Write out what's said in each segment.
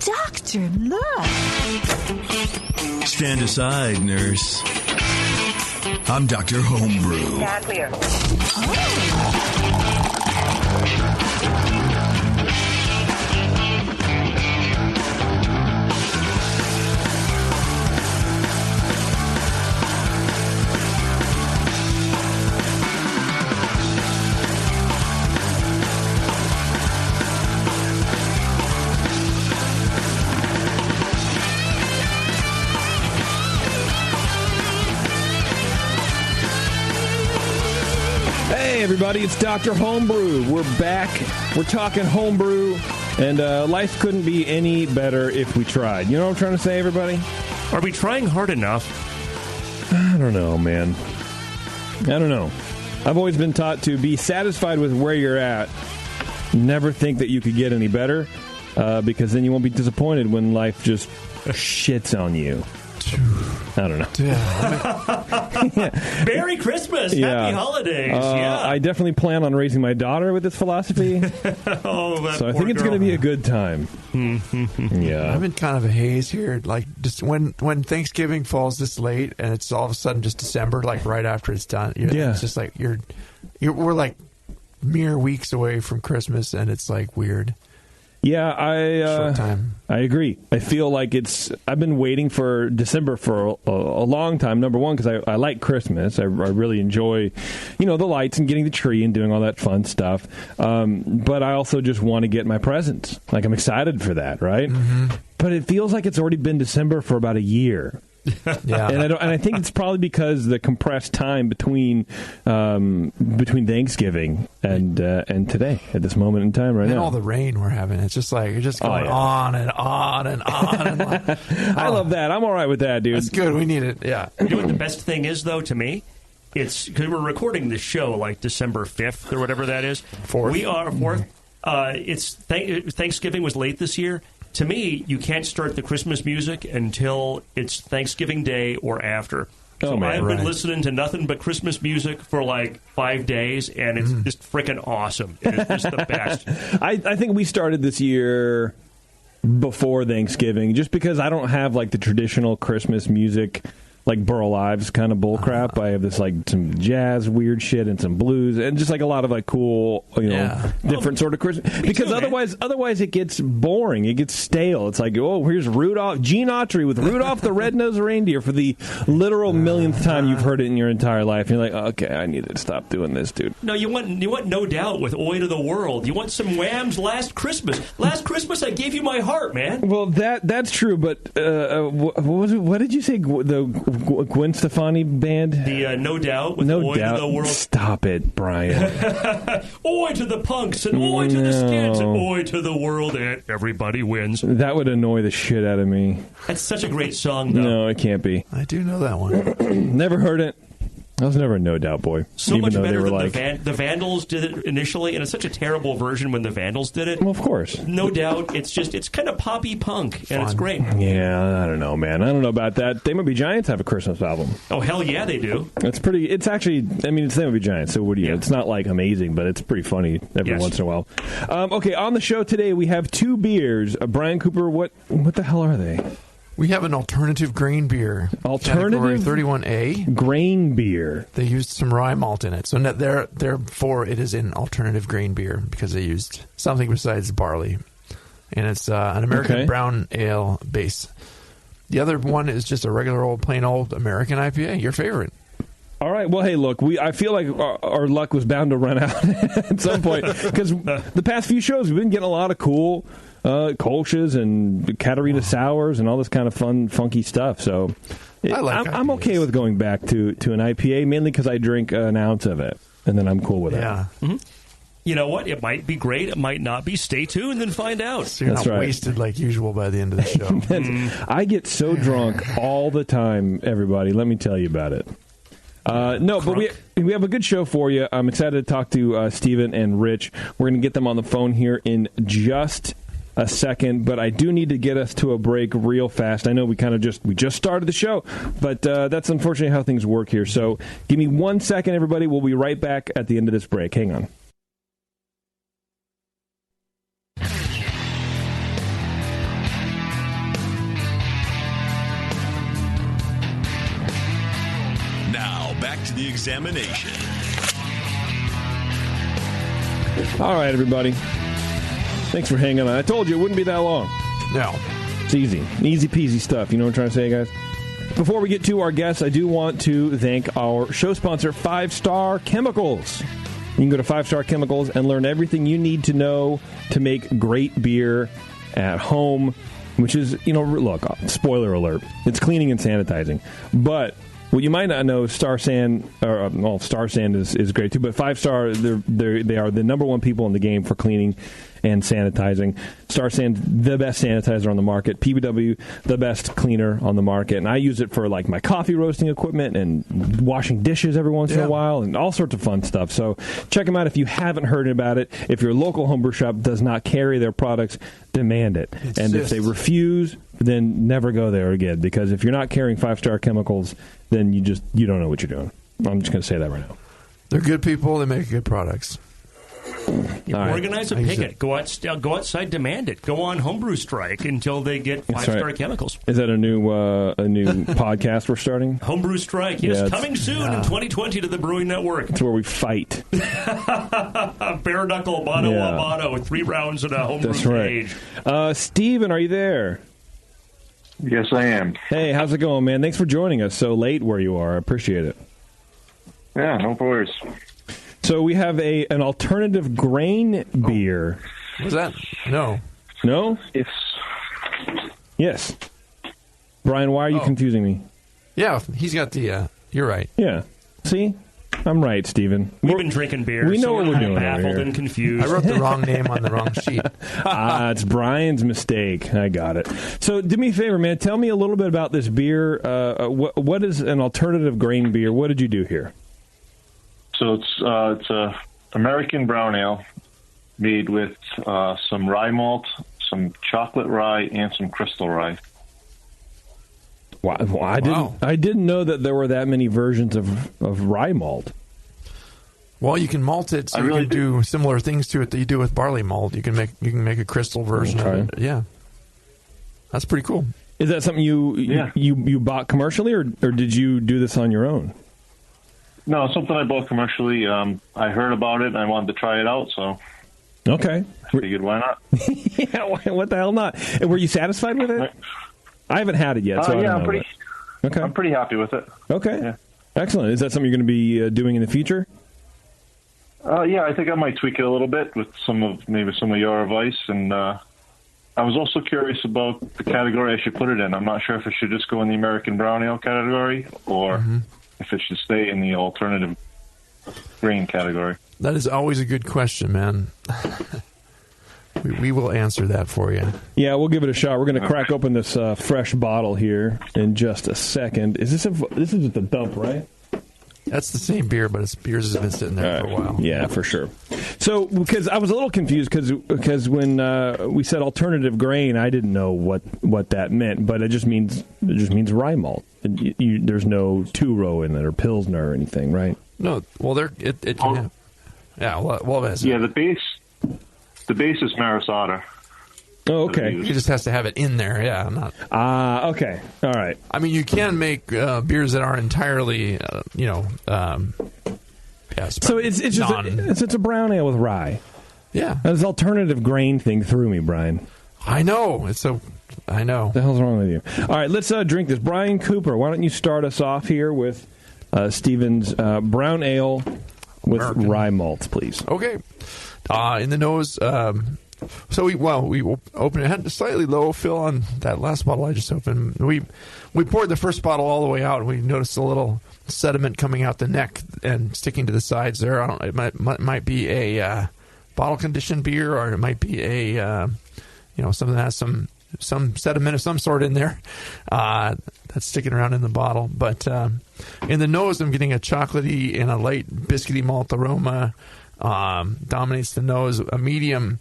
Doctor, look. Stand aside, nurse. I'm Dr. Homebrew. Stand clear. Hey, everybody, it's Dr. Homebrew. We're back. We're talking homebrew, and life couldn't be any better if we tried. You know what I'm trying to say, everybody? Are we trying hard enough? I don't know, man. I don't know. I've always been taught to be satisfied with where you're at. Never think that you could get any better, because then you won't be disappointed when life just shits on you. I don't know. Yeah. Merry Christmas. Happy holidays. I definitely plan on raising my daughter with this philosophy. So I think it's going to be a good time. Yeah. I'm in kind of a haze here. Like, just when Thanksgiving falls this late and it's all of a sudden just December, like right after it's done. It's just like we're like mere weeks away from Christmas, and it's like weird. Yeah, Short time. I agree. I feel like I've been waiting for December for a long time. Number one, because I like Christmas. I really enjoy, the lights and getting the tree and doing all that fun stuff. But I also just want to get my presents. Like, I'm excited for that, right? Mm-hmm. But it feels like it's already been December for about a year. Yeah, and I think it's probably because the compressed time between Thanksgiving and today at this moment in time right now. And all the rain we're having, it's just like going on and on and on. And on. I love that. I'm all right with that, dude. That's good. We need it. Yeah. You know what the best thing is, though, to me? It's because we're recording this show like December 5th or whatever that is. 4th. We are 4th. It's Thanksgiving was late this year. To me, you can't start the Christmas music until it's Thanksgiving Day or after. So I've been listening to nothing but Christmas music for like 5 days, and it's just freaking awesome. It's just the best. I think we started this year before Thanksgiving, just because I don't have like the traditional Christmas music, like Burl Ives kind of bullcrap. I have this like some jazz weird shit and some blues and just like a lot of like cool, different sort of Christmas. Because otherwise it gets boring. It gets stale. It's like, here's Gene Autry with Rudolph the Red-Nosed Reindeer for the literal millionth time you've heard it in your entire life. And you're like, okay, I need to stop doing this, dude. No, you want No Doubt with Oi to the World. You want some Wham's Last Christmas. Last Christmas I gave you my heart, man. Well, that's true, but what did you say? The Gwen Stefani band? The No Doubt with Oi to the World. Stop it, Brian. Oi to the punks and oi to the skids and oi to the world and everybody wins. That would annoy the shit out of me. That's such a great song, though. No, it can't be. I do know that one. Never heard it. I was never a No Doubt boy. So much better than the Vandals did it initially, and it's such a terrible version when the Vandals did it. Well, of course. No Doubt. It's kind of poppy punk, and it's great. Yeah, I don't know, man. I don't know about that. They Might Be Giants have a Christmas album. Oh, hell yeah, they do. It's actually, it's They Might Be Giants, so it's not like amazing, but it's pretty funny every once in a while. Okay, on the show today, we have two beers. Brian Cooper, what the hell are they? We have an alternative grain beer. Alternative? 31A. Grain beer. They used some rye malt in it. So therefore, it is an alternative grain beer because they used something besides barley. And it's an American brown ale base. The other one is just a regular plain old American IPA, your favorite. All right. Well, hey, look, I feel like our luck was bound to run out at some point because the past few shows, we've been getting a lot of cool Kolsch's and Katarina Sours and all this kind of fun, funky stuff. So I'm okay with going back to an IPA, mainly because I drink an ounce of it, and then I'm cool with it. Mm-hmm. You know what? It might be great. It might not be. Stay tuned and find out. So you're not wasted like usual by the end of the show. I get so drunk all the time, everybody. Let me tell you about it. No, but we have a good show for you. I'm excited to talk to Steven and Rich. We're going to get them on the phone here in just a second, but I do need to get us to a break real fast. I know we just started the show, but that's unfortunately how things work here. So give me 1 second, everybody. We'll be right back at the end of this break. Hang on. back to the examination. All right, everybody. Thanks for hanging on. I told you it wouldn't be that long. No. It's easy. Easy peasy stuff. You know what I'm trying to say, guys? Before we get to our guests, I do want to thank our show sponsor, 5 Star Chemicals. You can go to 5 Star Chemicals and learn everything you need to know to make great beer at home, which is, look, spoiler alert, it's cleaning and sanitizing. But what you might not know, Star San is great too, but 5 Star, they are the number one people in the game for cleaning and sanitizing. Star San, the best sanitizer on the market. PBW, the best cleaner on the market. And I use it for like my coffee roasting equipment and washing dishes every once in a while and all sorts of fun stuff. So check them out if you haven't heard about it. If your local homebrew shop does not carry their products, demand it. And if they refuse, then never go there again. Because if you're not carrying 5 Star Chemicals, then you don't know what you're doing. I'm just going to say that right now. They're good people. They make good products. Organize a picket. Go outside, demand it. Go on homebrew strike until they get 5 Star Chemicals. Is that a new podcast we're starting? Homebrew strike. Yes, coming soon in 2020 to the Brewing Network. It's where we fight. Bare knuckle, mano a mano, with 3 rounds in a homebrew cage. Steven, are you there? Yes, I am. Hey, how's it going, man? Thanks for joining us so late where you are. I appreciate it. Yeah, no worries. So we have an alternative grain beer. Was that? No. No? Yes. Brian, why are you confusing me? Yeah, he's got the... you're right. Yeah. See? I'm right, Stephen. We've been drinking beer. We know what we're doing baffled and confused. I wrote the wrong name on the wrong sheet. It's Brian's mistake. I got it. So do me a favor, man. Tell me a little bit about this beer. What is an alternative grain beer? What did you do here? So it's a American brown ale made with some rye malt, some chocolate rye, and some crystal rye. Wow. I didn't know that there were that many versions of rye malt. Well, you can malt it, so you can do similar things to it that you do with barley malt. You can make a crystal version of it. Yeah, that's pretty cool. Is that something you bought commercially, or did you do this on your own? No, it's something I bought commercially. I heard about it, and I wanted to try it out, so... Okay. I figured, why not? Yeah, what the hell not? And were you satisfied with it? I haven't had it yet, so I don't know. I'm pretty happy with it. Okay. Yeah. Excellent. Is that something you're going to be doing in the future? Yeah, I think I might tweak it a little bit with some of your advice, and I was also curious about the category I should put it in. I'm not sure if it should just go in the American Brown Ale category, or... if it should stay in the alternative grain category. That is always a good question, man. we will answer that for you. Yeah, we'll give it a shot. We're going to crack open this fresh bottle here in just a second. This is just a dump, right? That's the same beer, but beers has been sitting there for a while. Yeah, for sure. So, because I was a little confused because when we said alternative grain, I didn't know what that meant, but it just means rye malt. There's no two-row in it or Pilsner or anything, right? No. Well, it can have. Yeah. Well, the base is Maris Otter. Oh, okay. He just has to have it in there. Yeah, not. Okay. All right. I mean, you can make beers that are entirely, so it's a brown ale with rye. Yeah. This alternative grain thing threw me, Brian. I know. I know. What the hell's wrong with you? All right, let's drink this. Brian Cooper, why don't you start us off here with Stephen's brown ale with rye malts, please? Okay. In the nose. So we opened it. Had a slightly low fill on that last bottle I just opened. We poured the first bottle all the way out, and we noticed a little sediment coming out the neck and sticking to the sides there. It might be a bottle conditioned beer, or it might be a something that has some sediment of some sort in there that's sticking around in the bottle. But in the nose, I'm getting a chocolatey and a light biscuity malt aroma. Dominates the nose. A medium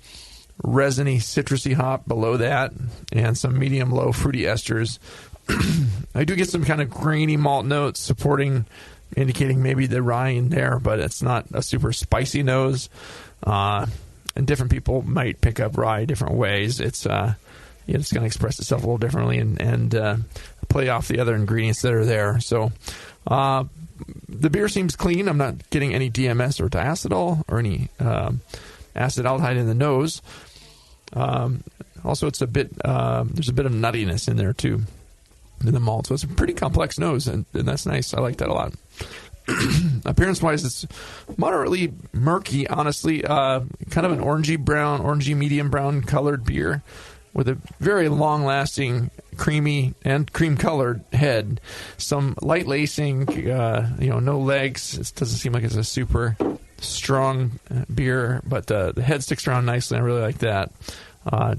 resiny, citrusy hop below that, and some medium low fruity esters. I do get some kind of grainy malt notes indicating maybe the rye in there, but it's not a super spicy nose. And different people might pick up rye different ways. It's going to express itself a little differently and play off the other ingredients that are there. So The beer seems clean. I'm not getting any DMS or diacetyl or any acetaldehyde in the nose. Also, it's a bit there's a bit of nuttiness in there too in the malt, so it's a pretty complex nose, and that's nice. I like that a lot. Appearance-wise, it's moderately murky, honestly. Kind of an orangey medium brown colored beer with a very long-lasting, creamy and cream-colored head. Some light lacing, no legs. It doesn't seem like it's a super strong beer, but the head sticks around nicely. I really like that.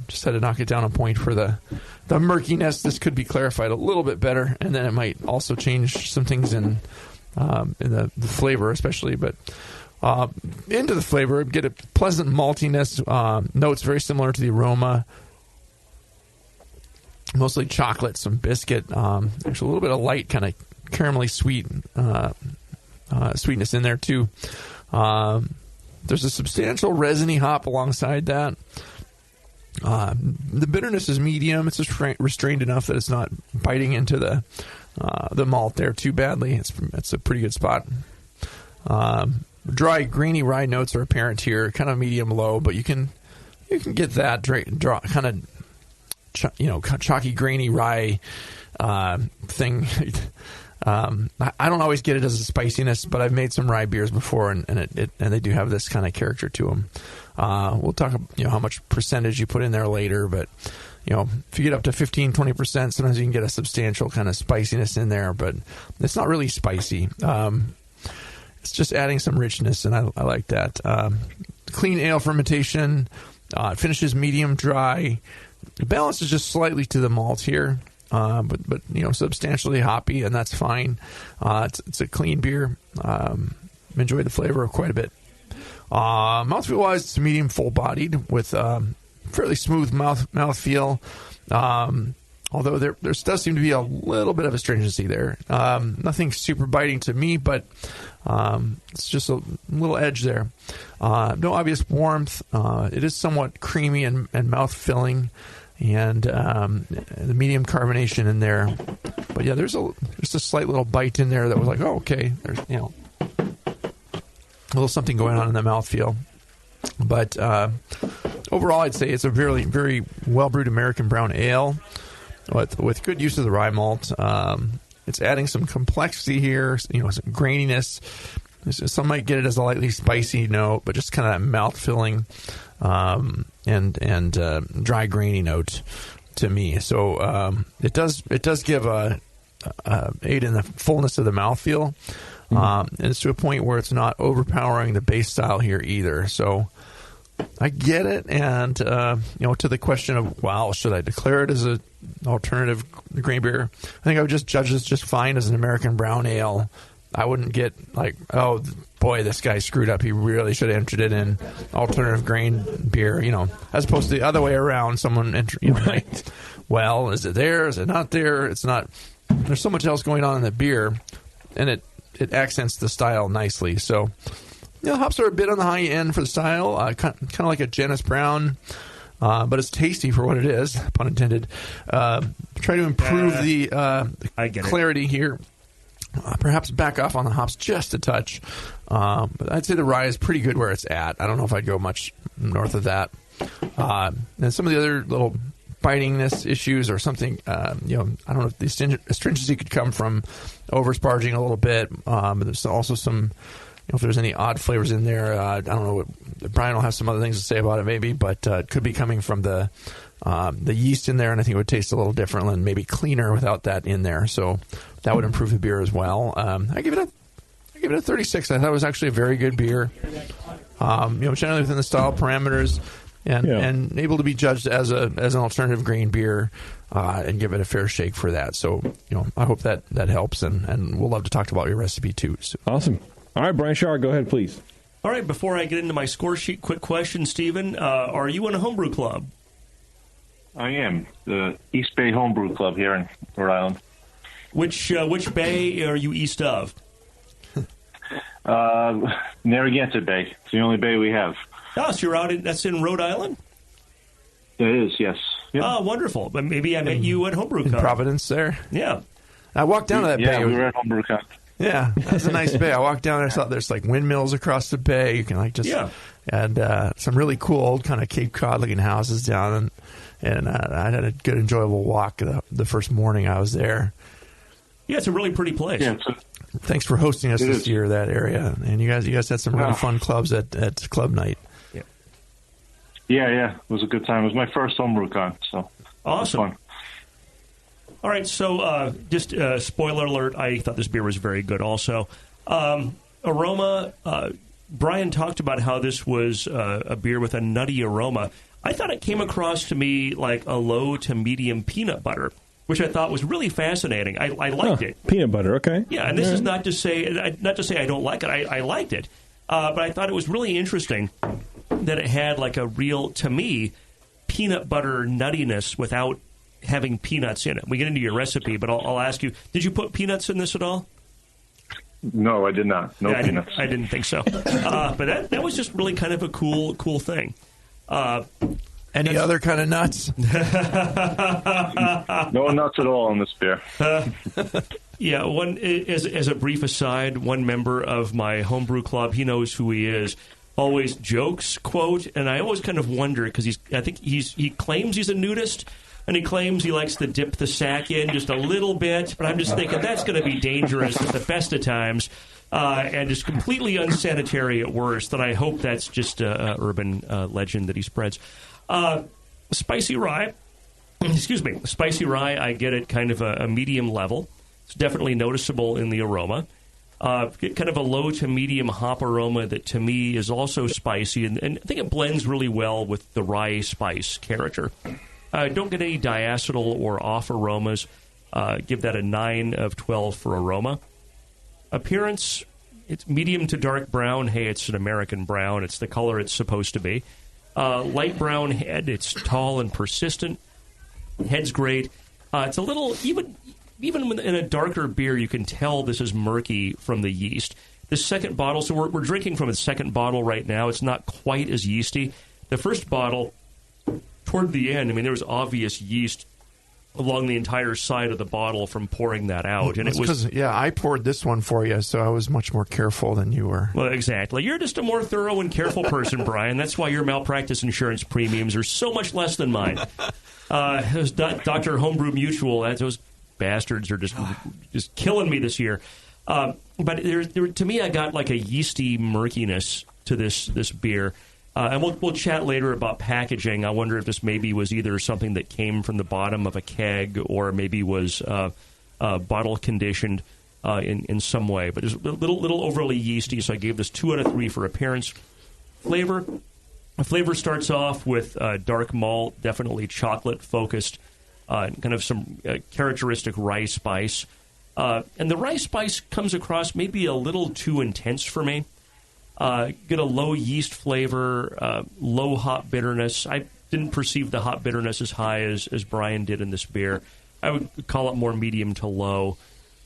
Just had to knock it down a point for the murkiness. This could be clarified a little bit better, and then it might also change some things in the flavor, especially. But into the flavor, get a pleasant maltiness. Notes very similar to the aroma. Mostly chocolate, some biscuit. Actually, a little bit of light, kind of caramelly sweet sweetness in there too. There's a substantial resiny hop alongside that. The bitterness is medium. It's just restrained enough that it's not biting into the malt there too badly. It's a pretty good spot. Dry, grainy rye notes are apparent here, kind of medium low, but you can get that kind of chalky, grainy rye thing. I don't always get it as a spiciness, but I've made some rye beers before, and they do have this kind of character to them. We'll talk how much percentage you put in there later, but if you get up to 15-20%, sometimes you can get a substantial kind of spiciness in there, but it's not really spicy. It's just adding some richness, and I like that. Clean ale fermentation, finishes medium dry. The balance is just slightly to the malt here, but substantially hoppy, and that's fine. It's a clean beer. Enjoy the flavor quite a bit. Mouthfeel-wise, it's medium full-bodied with fairly smooth mouthfeel. Although there does seem to be a little bit of astringency there. Nothing super biting to me, but it's just a little edge there. No obvious warmth. It is somewhat creamy and mouth-filling, and the medium carbonation in there. But yeah, there's a slight little bite in there that was like, oh, okay. There's a little something going on in the mouthfeel. But overall, I'd say it's a very, very well-brewed American brown ale with good use of the rye malt. It's adding some complexity here, some graininess. Some might get it as a lightly spicy note, but just kind of that mouth-filling and dry, grainy note to me. So it does give a aid in the fullness of the mouthfeel. And it's to a point where it's not overpowering the base style here either. So I get it. And, to the question of, wow, should I declare it as an alternative grain beer? I think I would just judge this just fine as an American brown ale. I wouldn't get like, oh, boy, this guy screwed up. He really should have entered it in alternative grain beer, as opposed to the other way around. Someone, right. Well, is it there? Is it not there? It's not. There's so much else going on in the beer, and it accents the style nicely. So, hops are a bit on the high end for the style, kind of like a Janus Brown, but it's tasty for what it is, pun intended. Try to improve the clarity here. Perhaps back off on the hops just a touch. But I'd say the rye is pretty good where it's at. I don't know if I'd go much north of that. And some of the other little bitingness issues or something, I don't know if the astringency could come from over-sparging a little bit. But there's also some, if there's any odd flavors in there, I don't know. Brian will have some other things to say about it maybe, but it could be coming from the yeast in there, and I think it would taste a little different and maybe cleaner without that in there. So that would improve the beer as well. I give it a 36. I thought it was actually a very good beer. Generally within the style parameters, and able to be judged as an alternative grain beer, and give it a fair shake for that. So I hope that helps, and we'll love to talk about your recipe too. So. Awesome. All right, Brian Shar, go ahead, please. All right, before I get into my score sheet, quick question, Stephen. Are you in a homebrew club? I am. The East Bay Homebrew Club here in Rhode Island. Which bay are you east of? Narragansett Bay. It's the only bay we have. Oh, so you're out that's in Rhode Island? It is, yes. Yep. Oh, wonderful. But maybe I met you at Homebrew Club. In Providence there? Yeah. I walked down to that bay. Yeah, we were at Homebrew Club. Yeah, that's a nice bay. I walked down there, I saw there's like windmills across the bay. You can like just and some really cool old kind of Cape Cod looking houses down, and I had a good enjoyable walk the first morning I was there. Yeah, it's a really pretty place. Yeah, thanks for hosting us this year, that area, and you guys had some really fun clubs at club night. Yeah, it was a good time. It was my first homebrew con, so awesome. All right, so just spoiler alert, I thought this beer was very good also. Aroma, Brian talked about how this was a beer with a nutty aroma. I thought it came across to me like a low to medium peanut butter, which I thought was really fascinating. I liked it. Peanut butter, okay. Yeah, and this is not to say I don't like it. I liked it, but I thought it was really interesting that it had like a real, to me, peanut butter nuttiness without having peanuts in it. We get into your recipe, but I'll ask you, did you put peanuts in this at all? No, I did not. No peanuts. I didn't think so. But that was just really kind of a cool thing. Any other kind of nuts? No nuts at all in this beer. Yeah, as a brief aside, one member of my homebrew club, he knows who he is, always jokes, quote, and I always kind of wonder because he claims he's a nudist, and he claims he likes to dip the sack in just a little bit, but I'm just thinking that's going to be dangerous at the best of times, and just completely unsanitary at worst. And I hope that's just an urban legend that he spreads. Spicy rye, I get it kind of a medium level. It's definitely noticeable in the aroma. Kind of a low to medium hop aroma that to me is also spicy, and I think it blends really well with the rye spice character. Don't get any diacetyl or off aromas. Give that a 9 of 12 for aroma. Appearance, it's medium to dark brown. Hey, it's an American brown. It's the color it's supposed to be. Light brown head. It's tall and persistent. Head's great. It's a little, even in a darker beer, you can tell this is murky from the yeast. This second bottle, so we're drinking from its second bottle right now. It's not quite as yeasty. The first bottle, toward the end, I mean, there was obvious yeast along the entire side of the bottle from pouring that out. And it was I poured this one for you, so I was much more careful than you were. Well, exactly. You're just a more thorough and careful person, Brian. That's why your malpractice insurance premiums are so much less than mine. Those Dr. Homebrew Mutual, those bastards are just killing me this year. But to me, I got like a yeasty murkiness to this beer. And we'll chat later about packaging. I wonder if this maybe was either something that came from the bottom of a keg or maybe was bottle conditioned in some way. But it's a little overly yeasty, so I gave this 2 out of 3 for appearance. Flavor. The flavor starts off with dark malt, definitely chocolate-focused, kind of some characteristic rye spice. And the rye spice comes across maybe a little too intense for me. Get a low yeast flavor, low hop bitterness. I didn't perceive the hop bitterness as high as Brian did in this beer. I would call it more medium to low.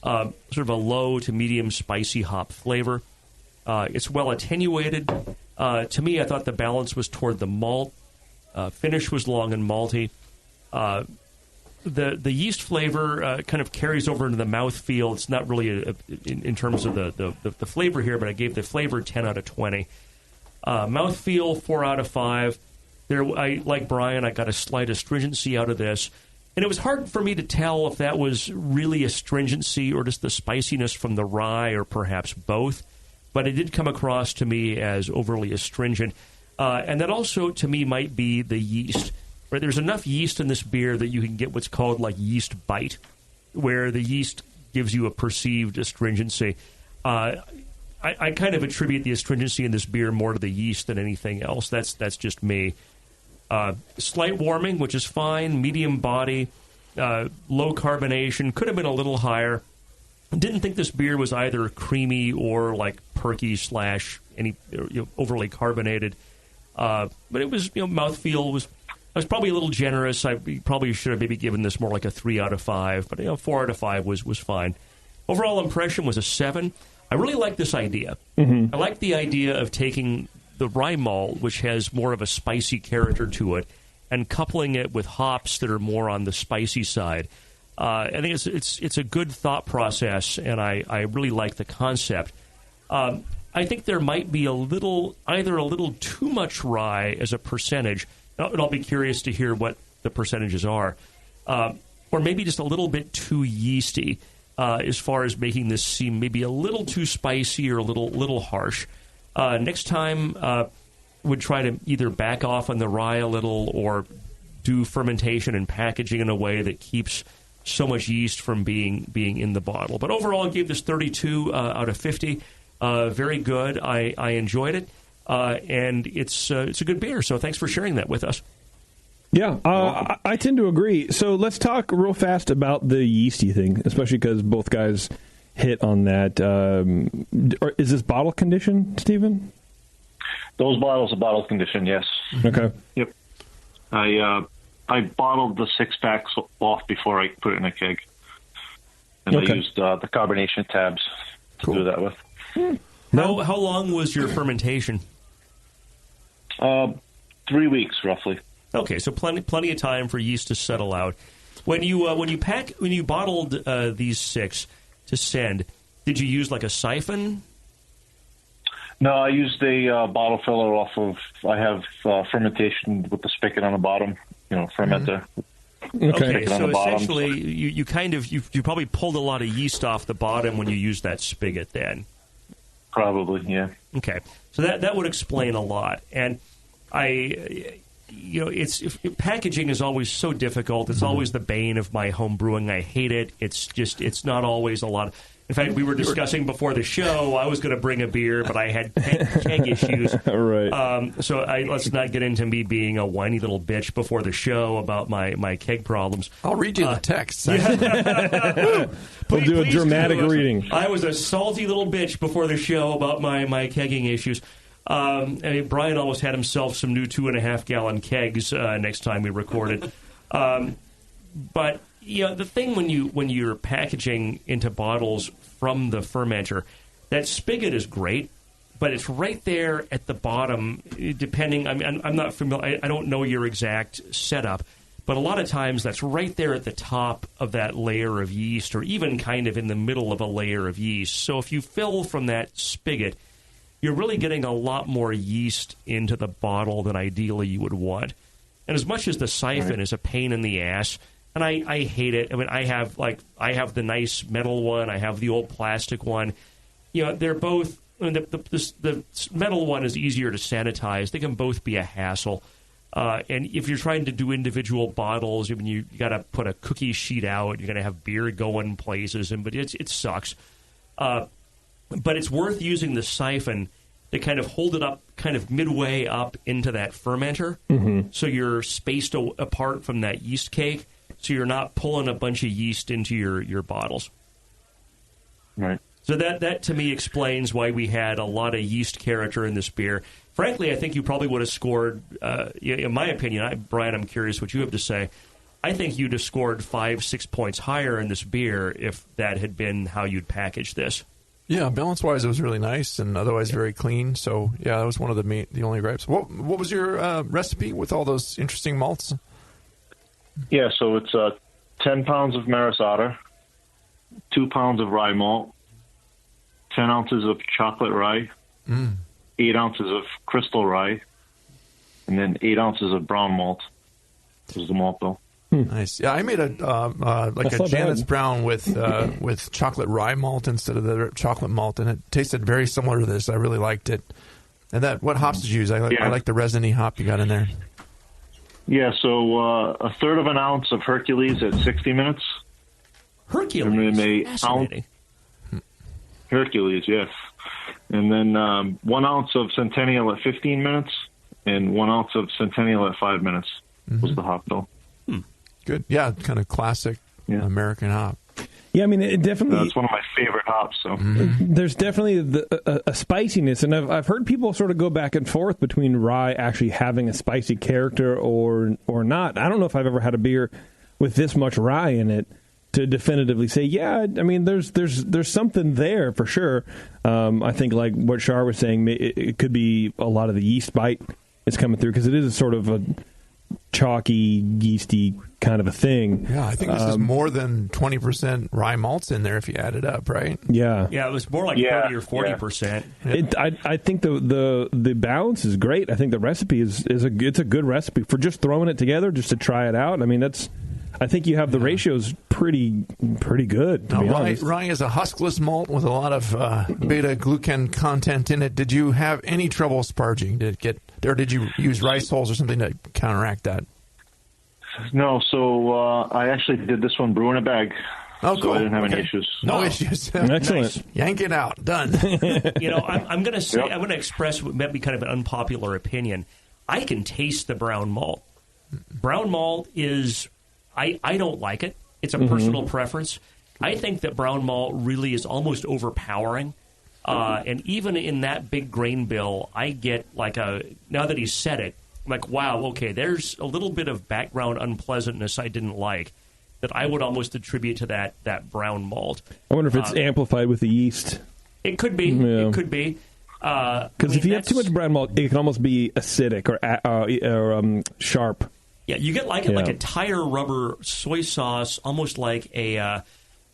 Sort of a low to medium spicy hop flavor. It's well attenuated. To me, I thought the balance was toward the malt. Finish was long and malty. The yeast flavor kind of carries over into the mouthfeel. It's not really in terms of the flavor here, but I gave the flavor 10 out of 20. Mouthfeel 4 out of 5. Like Brian, I got a slight astringency out of this. And it was hard for me to tell if that was really astringency or just the spiciness from the rye or perhaps both. But it did come across to me as overly astringent. And that also, to me, might be the yeast. Right, there's enough yeast in this beer that you can get what's called like yeast bite, where the yeast gives you a perceived astringency. I kind of attribute the astringency in this beer more to the yeast than anything else. That's just me. Slight warming, which is fine. Medium body, low carbonation. Could have been a little higher. Didn't think this beer was either creamy or like perky / any overly carbonated. But it was mouthfeel was. I was probably a little generous. I probably should have maybe given this more like a 3 out of 5, but 4 out of 5 was fine. Overall impression was a 7. I really like this idea. Mm-hmm. I like the idea of taking the rye malt, which has more of a spicy character to it, and coupling it with hops that are more on the spicy side. I think it's a good thought process, and I really like the concept. I think there might be either a little too much rye as a percentage, and I'll be curious to hear what the percentages are, or maybe just a little bit too yeasty as far as making this seem maybe a little too spicy or a little harsh. Next time, would try to either back off on the rye a little or do fermentation and packaging in a way that keeps so much yeast from being in the bottle. But overall, I gave this 32 out of 50. Very good. I enjoyed it, and it's a good beer. So thanks for sharing that with us. Yeah, I tend to agree. So let's talk real fast about the yeasty thing, especially because both guys hit on that. Is this bottle condition, Stephen? Those bottles are bottle condition, yes. Okay. Yep. I bottled the 6-packs off before I put it in a keg, and I used the carbonation tabs to do that with. How long was your fermentation? 3 weeks, roughly. Okay, so plenty of time for yeast to settle out. When you bottled these 6 to send, did you use like a siphon? No, I used a bottle filler off of. I have fermentation with the spigot on the bottom. Fermenter. Okay, so essentially, you probably pulled a lot of yeast off the bottom when you used that spigot. Then, probably, yeah. Okay, so that would explain a lot. And packaging is always so difficult. It's always the bane of my home brewing. I hate it. It's not always a lot. In fact, we were discussing before the show, I was going to bring a beer, but I had keg issues. Right. So let's not get into me being a whiny little bitch before the show about my keg problems. I'll read you the text. We'll do a dramatic reading. I was a salty little bitch before the show about my kegging issues. Brian almost had himself some new 2.5-gallon kegs next time we recorded. But the thing when you're packaging into bottles from the fermenter, that spigot is great, but it's right there at the bottom. Depending, I'm not familiar. I don't know your exact setup, but a lot of times that's right there at the top of that layer of yeast, or even kind of in the middle of a layer of yeast. So if you fill from that spigot, you're really getting a lot more yeast into the bottle than ideally you would want. And as much as the siphon is a pain in the ass, and I hate it. I have the nice metal one. I have the old plastic one. They're both. The metal one is easier to sanitize. They can both be a hassle. And if you're trying to do individual bottles, you got to put a cookie sheet out. You're going to have beer going places, but it sucks. But it's worth using the siphon to kind of hold it up, kind of midway up into that fermenter, so you're spaced apart from that yeast cake. So you're not pulling a bunch of yeast into your bottles. Right. So that to me explains why we had a lot of yeast character in this beer. Frankly, I think you probably would have scored, in my opinion, Brian, I'm curious what you have to say. I think you'd have scored 5-6 points higher in this beer if that had been how you'd packaged this. Yeah, balance-wise, it was really nice and otherwise very clean. So, yeah, that was one of the only gripes. What was your recipe with all those interesting malts? Yeah, so it's 10 pounds of Maris Otter, 2 pounds of rye malt, 10 ounces of chocolate rye, 8 ounces of crystal rye, and then 8 ounces of brown malt. This is the malt bill. Nice. Yeah, I made a Janet's Brown with chocolate rye malt instead of the chocolate malt, and it tasted very similar to this. I really liked it. And what hops did you use? I like the resiny hop you got in there. Yeah, so a third of an ounce of Hercules at 60 minutes. Hercules? Fascinating. Hercules, yes. And then 1 ounce of Centennial at 15 minutes and 1 ounce of Centennial at 5 minutes was the hop bill. Good. Yeah, kind of classic American hop. Yeah, it definitely... That's one of my favorite hops. So there's definitely a spiciness, and I've heard people sort of go back and forth between rye actually having a spicy character or not. I don't know if I've ever had a beer with this much rye in it to definitively say, there's something there for sure. I think like what Shar was saying, it could be a lot of the yeast bite is coming through because it is a sort of chalky, yeasty kind of a thing. Yeah, I think this is more than 20% rye malts in there if you add it up, right? Yeah. Yeah, it was more like 30 or 40%. I think the balance is great. I think the recipe it's a good recipe for just throwing it together, just to try it out. I mean, I think you have the ratios pretty good, to be honest. Rye is a huskless malt with a lot of beta-glucan content in it. Did you have any trouble sparging? Did you use rice hulls or something to counteract that? No, so I actually did this one brew in a bag. Oh, cool. So I didn't have any issues. No issues. Excellent. Nice. Yank it out. Done. I'm going to say, I'm going to express what might be kind of an unpopular opinion. I can taste the brown malt. Brown malt is, I don't like it. It's a personal preference. I think that brown malt really is almost overpowering. And even in that big grain bill, I get now that he's said it, I'm like, wow, okay, there's a little bit of background unpleasantness I didn't like that I would almost attribute to that brown malt. I wonder if it's amplified with the yeast. It could be. Yeah. It could be. Because if you have too much brown malt, it can almost be acidic or sharp. Yeah, you get like a tire rubber soy sauce, almost like a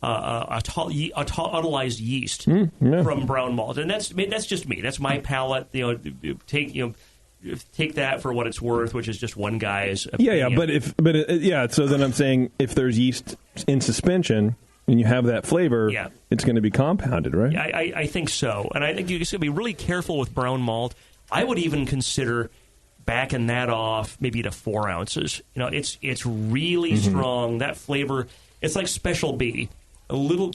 autolyzed yeast from brown malt, and that's just me. That's my palate. Take that for what it's worth, which is just one guy's opinion. So then I'm saying if there's yeast in suspension and you have that flavor, it's going to be compounded, right? Yeah, I think so, and I think you should be really careful with brown malt. I would even consider backing that off maybe to 4 ounces. It's really strong. That flavor, it's like Special B. A little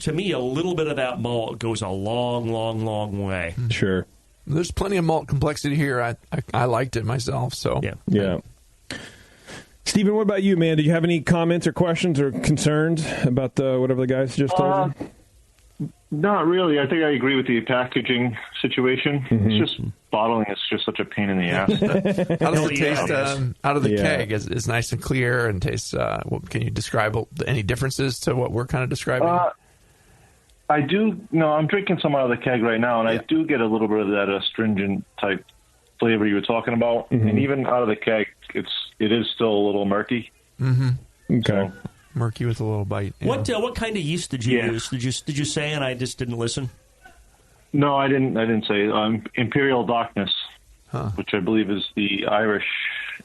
bit of that malt goes a long, long, long way. Sure. There's plenty of malt complexity here. I liked it myself. So yeah. Stephen, what about you, man? Do you have any comments or questions or concerns about whatever the guys just told you? Not really. I think I agree with the packaging situation. It's just bottling is just such a pain in the ass. How does it taste out of the keg? Is nice and clear and tastes. Can you describe any differences to what we're kind of describing? I do. No, I'm drinking some out of the keg right now, and I do get a little bit of that astringent type flavor you were talking about. And even out of the keg, it is still a little murky. Okay. So, murky with a little bite. What kind of yeast did you use? Did you say, and I just didn't listen? No, I didn't say. Imperial Darkness, which I believe is the Irish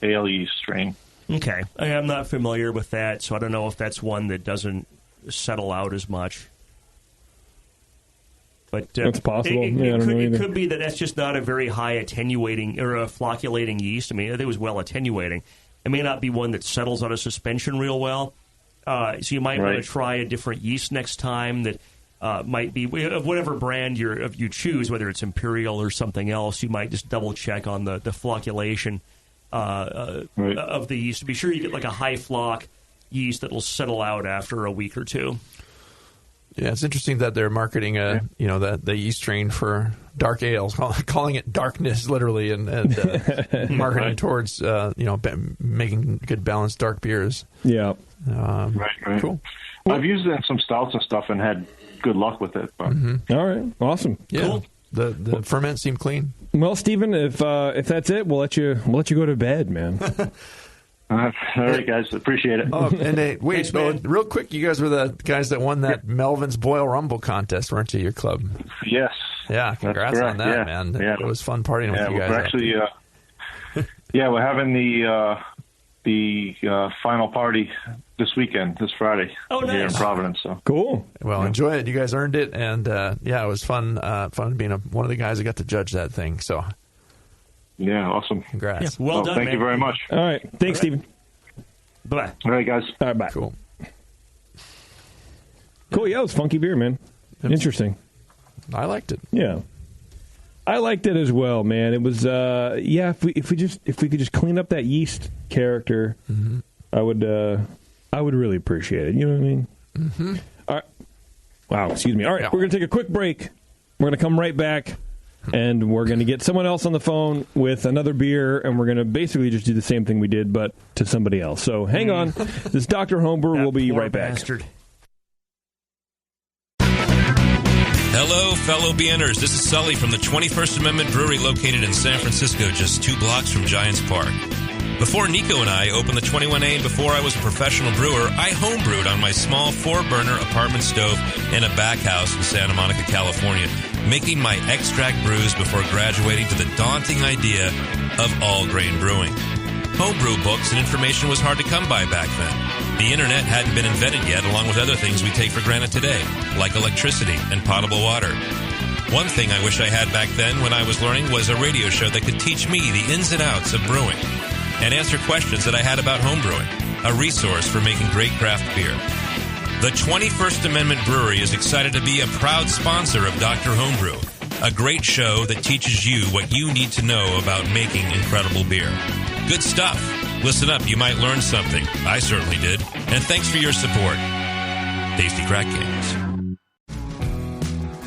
ale yeast strain. Okay, I'm not familiar with that, so I don't know if that's one that doesn't settle out as much. But that's possible. It could be that that's just not a very high attenuating or a flocculating yeast. I mean, it was well attenuating. It may not be one that settles out of suspension real well. So you might want to try a different yeast next time that might be of whatever brand you choose, whether it's Imperial or something else. You might just double check on the flocculation of the yeast to be sure you get like a high flock yeast that will settle out after a week or two. Yeah, it's interesting that they're marketing the yeast strain for dark ales, calling it darkness literally, and marketing towards making good balanced dark beers. Yeah, right. Cool. I've used it in some stouts and stuff and had good luck with it. But. All right, awesome. Yeah. Cool. The ferment seemed clean. Well, Stephen, if that's it, we'll let you go to bed, man. All right, guys. Appreciate it. Oh, and wait, real quick, you guys were the guys that won that Melvin's Boil Rumble contest, weren't you, your club? Yes. Yeah, congrats on that, man. Yeah. It was fun partying with you guys. We're actually, we're having the final party this weekend, this Friday. Oh, nice. Here in Providence. So. Cool. Well, enjoy it. You guys earned it, and it was fun being one of the guys that got to judge that thing, so... Yeah, awesome. Congrats. Yeah, well done, thank man. you very much. All right. Thanks, Stephen. Bye. All right, guys. All right, bye. Cool. Yeah, it was funky beer, man. Interesting. I liked it. Yeah. I liked it as well, man. It was if we could just clean up that yeast character, I would really appreciate it. You know what I mean? Mm-hmm. All right. Wow, excuse me. All right, we're going to take a quick break. We're going to come right back. And we're going to get someone else on the phone with another beer, and we're going to basically just do the same thing we did, but to somebody else. So hang on. This is Dr. Homebrew. We'll be right back. Bastard. Hello, fellow BNers. This is Sully from the 21st Amendment Brewery located in San Francisco, just 2 blocks from Giants Park. Before Nico and I opened the 21A and before I was a professional brewer, I homebrewed on my small 4-burner apartment stove in a back house in Santa Monica, California, making my extract brews before graduating to the daunting idea of all-grain brewing. Homebrew books and information was hard to come by back then. The internet hadn't been invented yet, along with other things we take for granted today, like electricity and potable water. One thing I wish I had back then when I was learning was a radio show that could teach me the ins and outs of brewing and answer questions that I had about homebrewing, a resource for making great craft beer. The 21st Amendment Brewery is excited to be a proud sponsor of Dr. Homebrew, a great show that teaches you what you need to know about making incredible beer. Good stuff. Listen up, you might learn something. I certainly did. And thanks for your support. Tasty Crack Kings.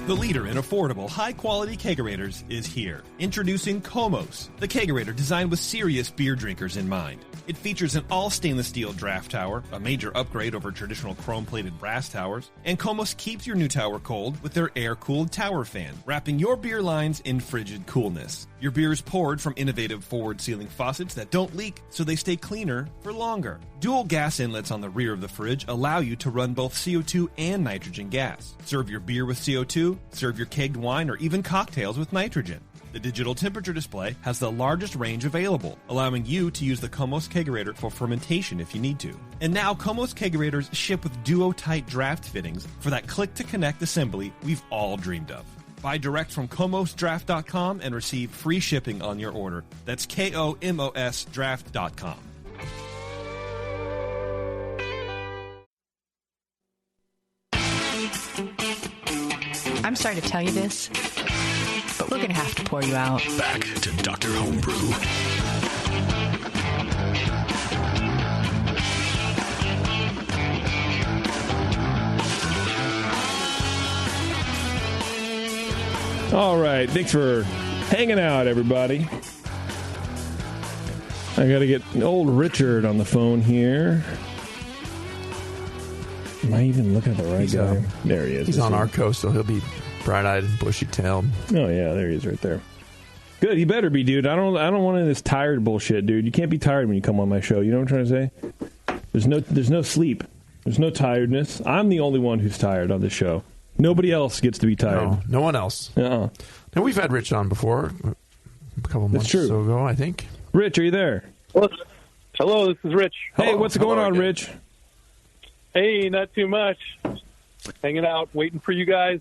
The leader in affordable, high-quality kegerators is here. Introducing Komos, the kegerator designed with serious beer drinkers in mind. It features an all-stainless steel draft tower, a major upgrade over traditional chrome-plated brass towers, and Komos keeps your new tower cold with their air-cooled tower fan, wrapping your beer lines in frigid coolness. Your beer is poured from innovative forward-sealing faucets that don't leak, so they stay cleaner for longer. Dual gas inlets on the rear of the fridge allow you to run both CO2 and nitrogen gas. Serve your beer with CO2, serve your kegged wine, or even cocktails with nitrogen. The digital temperature display has the largest range available, allowing you to use the Komos Kegerator for fermentation if you need to. And now Komos Kegerators ship with duo-tight draft fittings for that click-to-connect assembly we've all dreamed of. Buy direct from KomosDraft.com and receive free shipping on your order. That's KOMOS Draft.com. I'm sorry to tell you this, but we're going to have to pour you out. Back to Dr. Homebrew. All right. Thanks for hanging out, everybody. I got to get old Richard on the phone here. Am I even looking at the right guy? There he is. He's on our coast, so he'll be bright-eyed and bushy-tailed. Oh, yeah. There he is right there. Good. He better be, dude. I don't want any of this tired bullshit, dude. You can't be tired when you come on my show. You know what I'm trying to say? There's no sleep. There's no tiredness. I'm the only one who's tired on this show. Nobody else gets to be tired. No one else. Uh-uh. Now, we've had Rich on before, a couple months or so ago, I think. Rich, are you there? Hello, this is Rich. Hey, what's going on, Rich? Hey, not too much. Hanging out, waiting for you guys.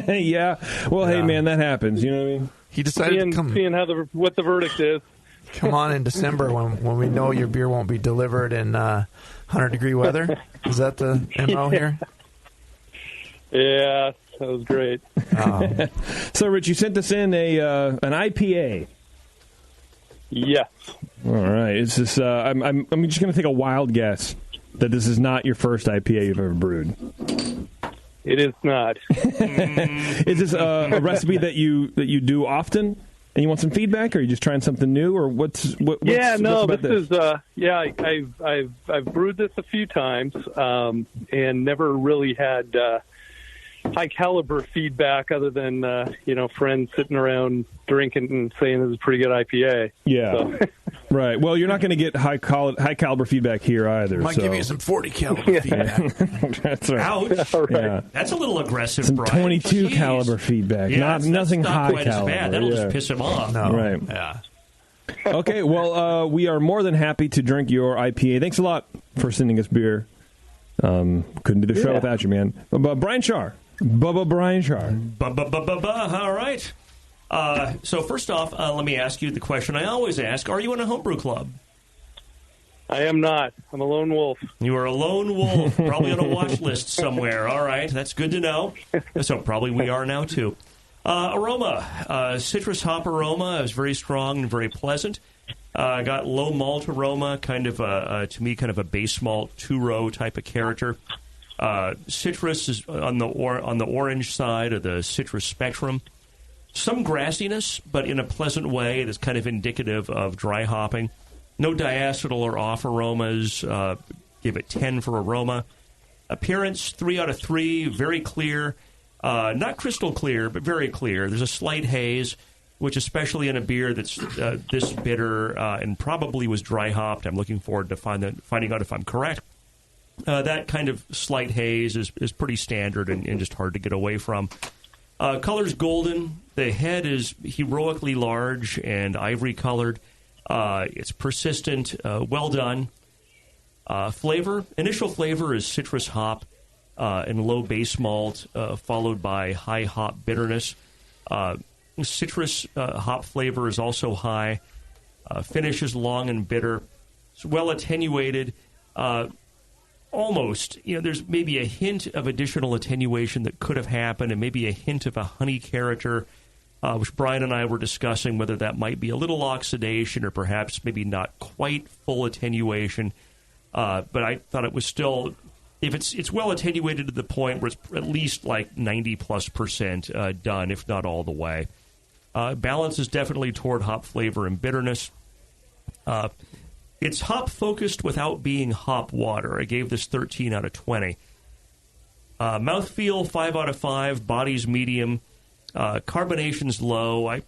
Yeah. Well, hey, man, that happens. You know what I mean? He decided to come. Seeing what the verdict is. Come on in December when we know your beer won't be delivered in 100-degree weather. Is that the MO here? Yeah, that was great. So, Rich, you sent us in an IPA. Yes. All right. It's this. I'm just going to take a wild guess that this is not your first IPA you've ever brewed. It is not. Is this a recipe that you do often, and you want some feedback, or are you just trying something new, or what's this is I've brewed this a few times, and never really had high caliber feedback other than friends sitting around drinking and saying this is a pretty good IPA. Yeah. So. Right. Well, you're not going to get high caliber feedback here either. Might give you some 40 caliber feedback. That's right. Ouch. Right. Yeah. That's a little aggressive, Some Brian. 22 Jeez. caliber feedback. Yeah, Nothing that's not high quite caliber. As bad. That'll just piss him off. No. Right. Yeah. Okay. Well, we are more than happy to drink your IPA. Thanks a lot for sending us beer. Couldn't do the show without you, man. Brian Shar. Bubba Brian Shar. All right. So first off, let me ask you the question I always ask. Are you in a homebrew club? I am not. I'm a lone wolf. You are a lone wolf, probably on a watch list somewhere. All right, that's good to know. So probably we are now, too. Aroma, citrus hop aroma is very strong and very pleasant. Got low malt aroma, kind of, to me, kind of a base malt, two-row type of character. Citrus is on the orange side of the citrus spectrum. Some grassiness, but in a pleasant way that's kind of indicative of dry hopping. No diacetyl or off aromas. Give it 10 for aroma. Appearance, 3 out of 3. Very clear. Not crystal clear, but very clear. There's a slight haze. which especially in a beer that's this bitter and probably was dry hopped, I'm looking forward to finding out if I'm correct. That kind of slight haze is pretty standard and just hard to get away from. Color's golden. The head is heroically large and ivory colored. It's persistent, well done. Initial flavor is citrus hop and low base malt, followed by high hop bitterness. Citrus hop flavor is also high. Finish is long and bitter. It's well attenuated. Almost, there's maybe a hint of additional attenuation that could have happened, and maybe a hint of a honey character, which Brian and I were discussing, whether that might be a little oxidation or perhaps maybe not quite full attenuation. But I thought it was still, if it's well attenuated to the point where it's at least like 90+% done, if not all the way. Balance is definitely toward hop flavor and bitterness. It's hop-focused without being hop water. I gave this 13 out of 20. Mouthfeel, 5 out of 5. Body's medium. Carbonation's low. I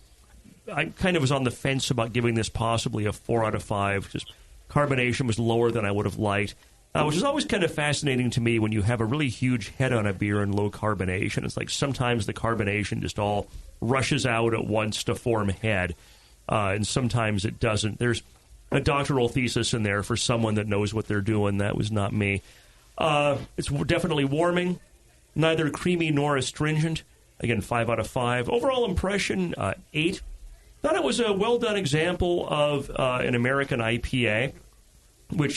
kind of was on the fence about giving this possibly a 4 out of 5. Just carbonation was lower than I would have liked, which is always kind of fascinating to me when you have a really huge head on a beer and low carbonation. It's like sometimes the carbonation just all rushes out at once to form head, and sometimes it doesn't. There's a doctoral thesis in there for someone that knows what they're doing. That was not me. It's definitely warming, neither creamy nor astringent. Again, 5 out of 5. Overall impression, 8. Thought it was a well-done example of an American IPA,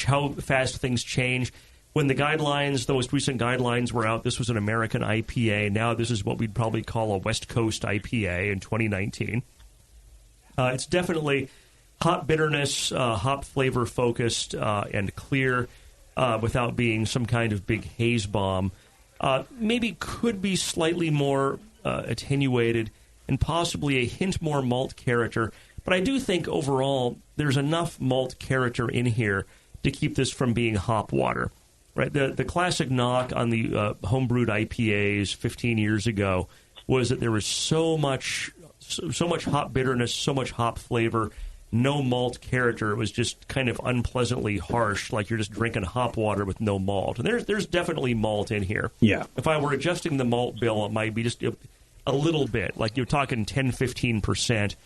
how fast things change. When the most recent guidelines were out, this was an American IPA. Now this is what we'd probably call a West Coast IPA in 2019. It's definitely hop bitterness, hop flavor focused, and clear without being some kind of big haze bomb. Maybe could be slightly more attenuated and possibly a hint more malt character. But I do think overall there's enough malt character in here to keep this from being hop water. Right? The classic knock on the homebrewed IPAs 15 years ago was that there was so much hop bitterness, so much hop flavor, no malt character. It was just kind of unpleasantly harsh, like you're just drinking hop water with no malt. And there's definitely malt in here. Yeah. If I were adjusting the malt bill, it might be just a little bit, like you're talking 10-15%,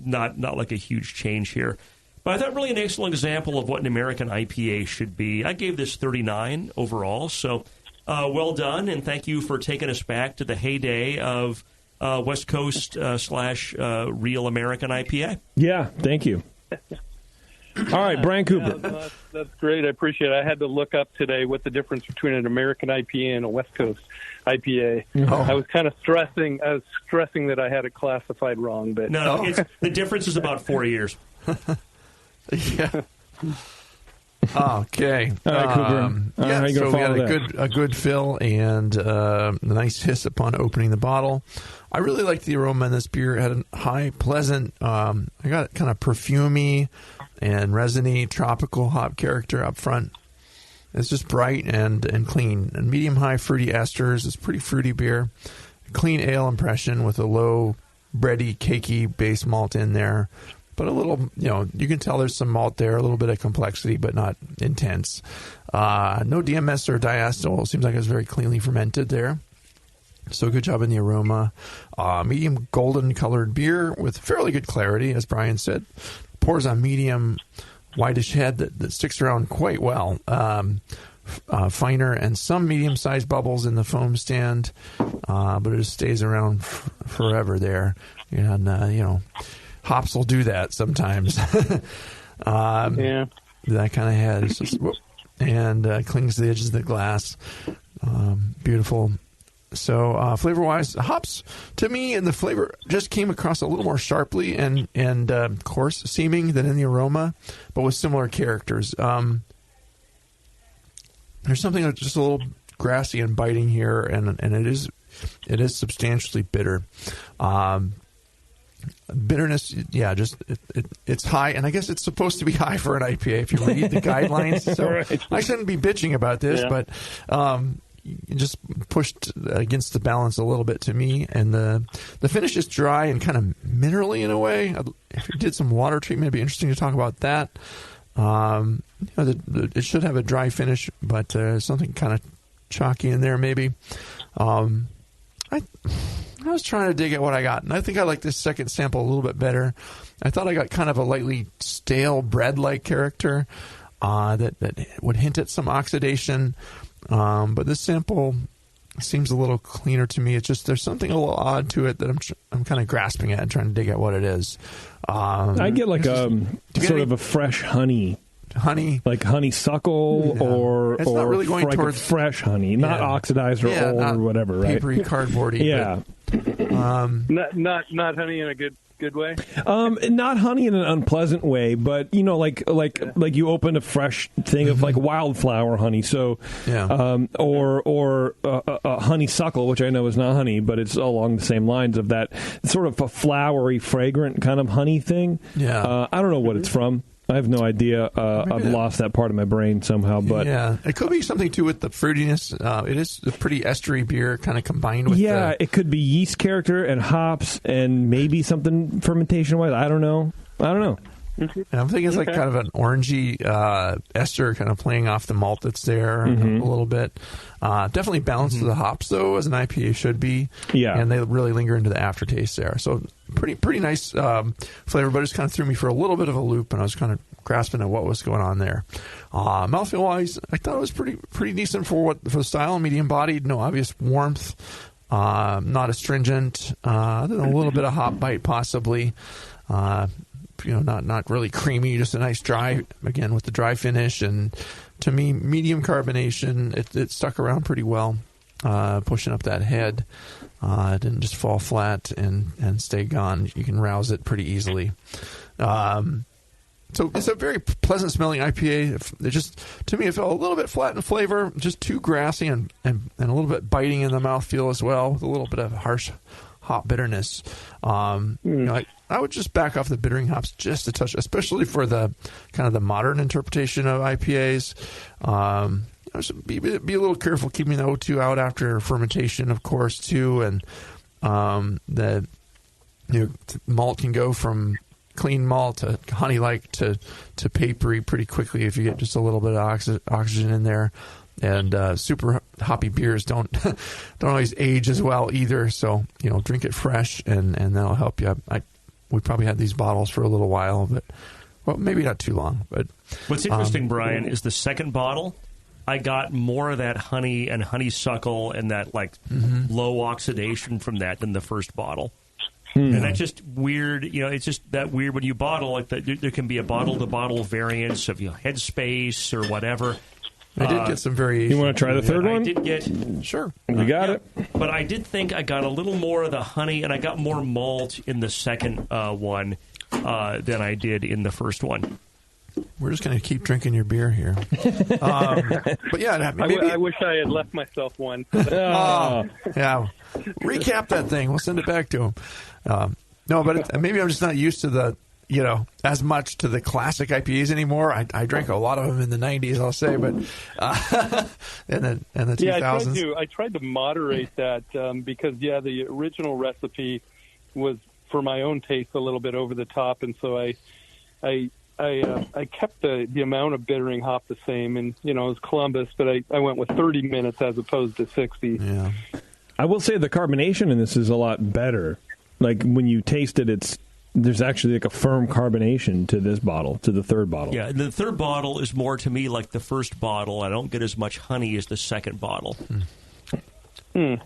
not like a huge change here. But I thought really an excellent example of what an American IPA should be. I gave this 39 overall, so well done, and thank you for taking us back to the heyday of West Coast / real American IPA. Yeah, thank you. All right, Brian Cooper. Yeah, that's great. I appreciate it. I had to look up today what the difference between an American IPA and a West Coast IPA. Oh. I was kind of stressing that I had it classified wrong, but no, the difference is about 4 years. Yeah. Okay. All right, Cooper. Yeah, so we had a good fill and a nice hiss upon opening the bottle. I really liked the aroma in this beer. It had a high, pleasant, I got kind of perfumey and resiny tropical hop character up front. It's just bright and clean. And medium-high fruity esters. It's pretty fruity beer. Clean ale impression with a low, bready, cakey base malt in there. But a little, you can tell there's some malt there, a little bit of complexity, but not intense. No DMS or diacetyl. Seems like it was very cleanly fermented there. So good job in the aroma. Medium golden colored beer with fairly good clarity, as Brian said. Pours on medium whitish head that sticks around quite well. Finer and some medium-sized bubbles in the foam stand, but it just stays around forever there. And, hops will do that sometimes. Yeah. That kind of head is just, and clings to the edges of the glass. Beautiful. So flavor-wise, hops to me and the flavor just came across a little more sharply and coarse seeming than in the aroma, but with similar characters. There's something that's just a little grassy and biting here, and it is substantially bitter. Bitterness, yeah, just it's high, and I guess it's supposed to be high for an IPA if you read the guidelines. So right. I shouldn't be bitching about this, but just pushed against the balance a little bit to me. And the finish is dry and kind of minerally in a way. If you did some water treatment, it'd be interesting to talk about that. It should have a dry finish, but something kind of chalky in there maybe. I was trying to dig at what I got, and I think I like this second sample a little bit better. I thought I got kind of a lightly stale bread-like character that would hint at some oxidation, but this sample seems a little cleaner to me. It's just there's something a little odd to it that I'm kind of grasping at and trying to dig at what it is. I get like of a fresh honey, like honeysuckle, or it's not really going like towards fresh honey, not oxidized or old or whatever, right? Papery, cardboardy. Yeah, not honey in a good way. Not honey in an unpleasant way, but like you open a fresh thing of like wildflower honey, so or honeysuckle, which I know is not honey, but it's along the same lines of that sort of a flowery, fragrant kind of honey thing. Yeah, I don't know what it's from. I have no idea. I've lost that part of my brain somehow, but yeah, it could be something too with the fruitiness. It is a pretty estery beer, kind of combined with. Yeah, it could be yeast character and hops and maybe something fermentation wise. I don't know. And I'm thinking it's like kind of an orangey ester, kind of playing off the malt that's there a little bit. Definitely balanced to the hops though, as an IPA should be. Yeah, and they really linger into the aftertaste there. So pretty nice flavor, but it just kind of threw me for a little bit of a loop, and I was kind of grasping at what was going on there. Mouthfeel wise, I thought it was pretty decent for the style, medium bodied, no obvious warmth, not astringent, a little bit of hop bite possibly. Not really creamy, just a nice dry, again, with the dry finish. And to me, medium carbonation, it stuck around pretty well, pushing up that head. It didn't just fall flat and stay gone. You can rouse it pretty easily. So it's a very pleasant smelling IPA. It just, to me, it felt a little bit flat in flavor, just too grassy and a little bit biting in the mouthfeel as well, with a little bit of harsh hop bitterness. I would just back off the bittering hops just a touch, especially for the kind of the modern interpretation of IPAs. Be a little careful keeping the O2 out after fermentation, of course, too. And the malt can go from clean malt to honey-like to papery pretty quickly if you get just a little bit of oxygen in there. And super hoppy beers don't always age as well either. So drink it fresh, and that'll help you. We probably had these bottles for a little while, but maybe not too long. But what's interesting, Brian, is the second bottle. I got more of that honey and honeysuckle and that low oxidation from that than the first bottle. And that's just weird. It's just that weird when you bottle. Like there can be a bottle-to-bottle variance of headspace or whatever. I did get some variation. You want to try the third one? I did get... Sure. You got it. But I did think I got a little more of the honey, and I got more malt in the second one than I did in the first one. We're just going to keep drinking your beer here. But yeah, maybe... I wish I had left myself one. Yeah. Recap that thing. We'll send it back to him. No, but maybe I'm just not used to the... as much to the classic IPAs anymore. I drank a lot of them in the 90s, I'll say, but and the 2000s. I tried to moderate that because, the original recipe was, for my own taste, a little bit over the top, and so I kept the amount of bittering hop the same, and, it was Columbus, but I went with 30 minutes as opposed to 60. Yeah. I will say the carbonation in this is a lot better. Like, when you taste it, there's actually like a firm carbonation to this bottle, to the third bottle. Yeah, the third bottle is more to me like the first bottle. I don't get as much honey as the second bottle. Well,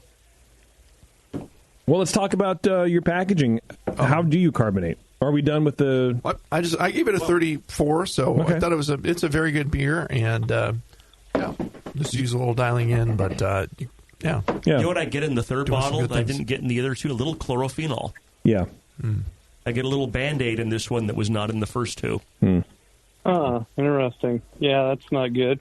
let's talk about your package. How do you carbonate? Are we done with the... I gave it a 34, so okay. I thought it's a very good beer, and just use a little dialing in, but yeah. You know what I get in the third bottle that I didn't get in the other two? A little chlorophenol. Yeah. I get a little Band-Aid in this one that was not in the first two. Interesting. Yeah, that's not good.